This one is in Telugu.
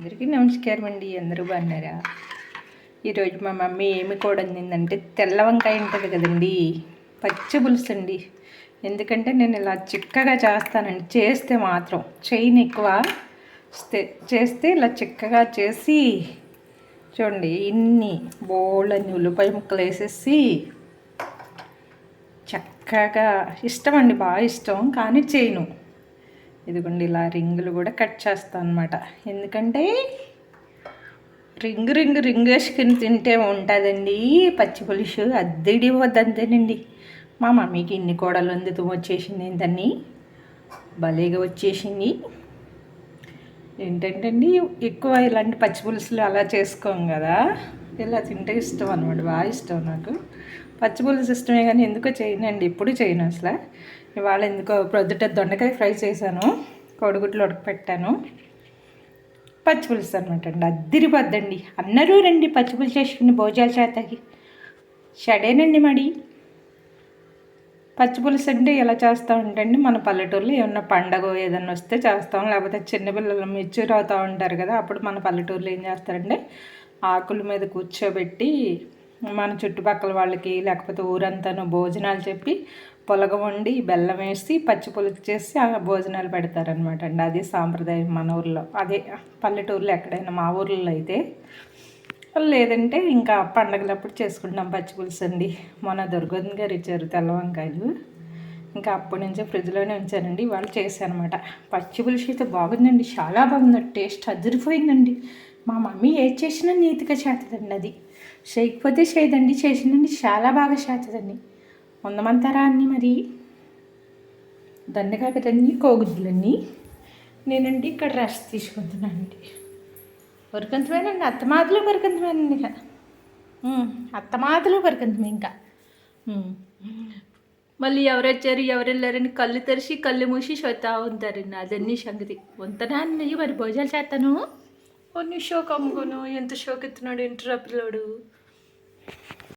అందరికీ నమస్కారం అండి. అందరూ బాగున్నారా? ఈరోజు మా మమ్మీ ఏమి కూడా అందిందంటే తెల్ల వంకాయ ఉంటుంది కదండి, పచ్చి పులుసు అండి. ఎందుకంటే నేను ఇలా చిక్కగా చేస్తానండి. చేస్తే మాత్రం చేయను ఎక్కువ, చేస్తే ఇలా చిక్కగా చేసి చూడండి, ఇన్ని బోళ్ళని ఉల్లిపాయ ముక్కలు వేసేసి చక్కగా ఇష్టం అండి, బాగా ఇష్టం, కానీ చేయను. ఇదిగోండి ఇలా రింగులు కూడా కట్ చేస్తాను అనమాట. ఎందుకంటే రింగు వేసుకుని తింటే ఉంటుందండి పచ్చి పులుసు, అద్దెడి వద్దంతేనండి. మా మమ్మీకి ఇన్ని కోడలు వందుతూ వచ్చేసింది, ఏంటని భలేగా వచ్చేసింది. ఏంటంటే అండి, ఎక్కువ ఇలాంటి పచ్చి పులుసులు అలా చేసుకోం కదా, ఇలా తింటే ఇష్టం అనమాట, బాగా ఇష్టం నాకు. పచ్చి పులుసు ఇష్టమే కానీ ఎందుకో చేయనండి, ఎప్పుడు చేయను అసలు. ఇవాళ ఎందుకో ప్రొద్దుట దొండకాయ ఫ్రై చేశాను, కోడిగుడ్లు ఉడకపెట్టాను, పచ్చి పులుసు అనమాట అండి. అద్దిరిపోద్దండి. అందరూ రండి పచ్చి పులుసు చేసుకుని భోజనాలు చేతాకి. షడేనండి మరి. పచ్చి పులుసు అంటే ఎలా చేస్తూ ఉంటాండి, మన పల్లెటూరులో ఏమన్నా పండగ ఏదన్నా వస్తే చేస్తాం, లేకపోతే చిన్నపిల్లలు మెచ్యూర్ అవుతూ ఉంటారు కదా, అప్పుడు మన పల్లెటూరులో ఏం చేస్తారంటే ఆకుల మీద కూర్చోబెట్టి మన చుట్టుపక్కల వాళ్ళకి లేకపోతే ఊరంతాను భోజనాలు చెప్పి పొలగ వండి బెల్లం వేసి పచ్చి పులుసు చేసి ఆ భోజనాలు పెడతారనమాట అండి. అది సాంప్రదాయం మన ఊర్లో, అదే పల్లెటూరులో ఎక్కడైనా. మా ఊర్లో అయితే లేదంటే ఇంకా పండగలప్పుడు చేసుకుంటాం పచ్చి పులుసు అండి. మొన్న దుర్గోదన్ గారు ఇచ్చారు తెల్ల వంకాయలు, ఇంకా అప్పటి నుంచే ఫ్రిడ్జ్లోనే ఉంచానండి. వాళ్ళు చేశానమాట. పచ్చి పులుసు అయితే బాగుందండి, చాలా బాగుంది, టేస్ట్ అదిరిపోయిందండి. మా మమ్మీ ఏది చేసినా నీతిగా చేస్తుందండి. అది చేయకపోతే చేయదండి, చేసిందండి చాలా బాగా చేస్తుందండి. వందమంతారా అన్నీ మరి. దండగా కదండి కోగుద్దులన్నీ. నేనండి ఇక్కడ రెస్ట్ తీసుకుంటున్నానండి. వరకంతమేనండి, అత్తమాతలు వరకంతమేనండి. ఇక అత్తమాతలు వరకంతమే ఇంకా. మళ్ళీ ఎవరు వచ్చారు ఎవరు వెళ్ళారని కళ్ళు తెరిచి కళ్ళు మూసి చూస్తూ ఉంటారండి. అదన్నీ సంగతి. వంతనా అన్నయ్య మరి భోజనాలు చేస్తాను. కొన్ని షోక్ అమ్ముకోను, ఎంత షోక్ ఎత్తున్నాడు ఇంటరప్లోడు.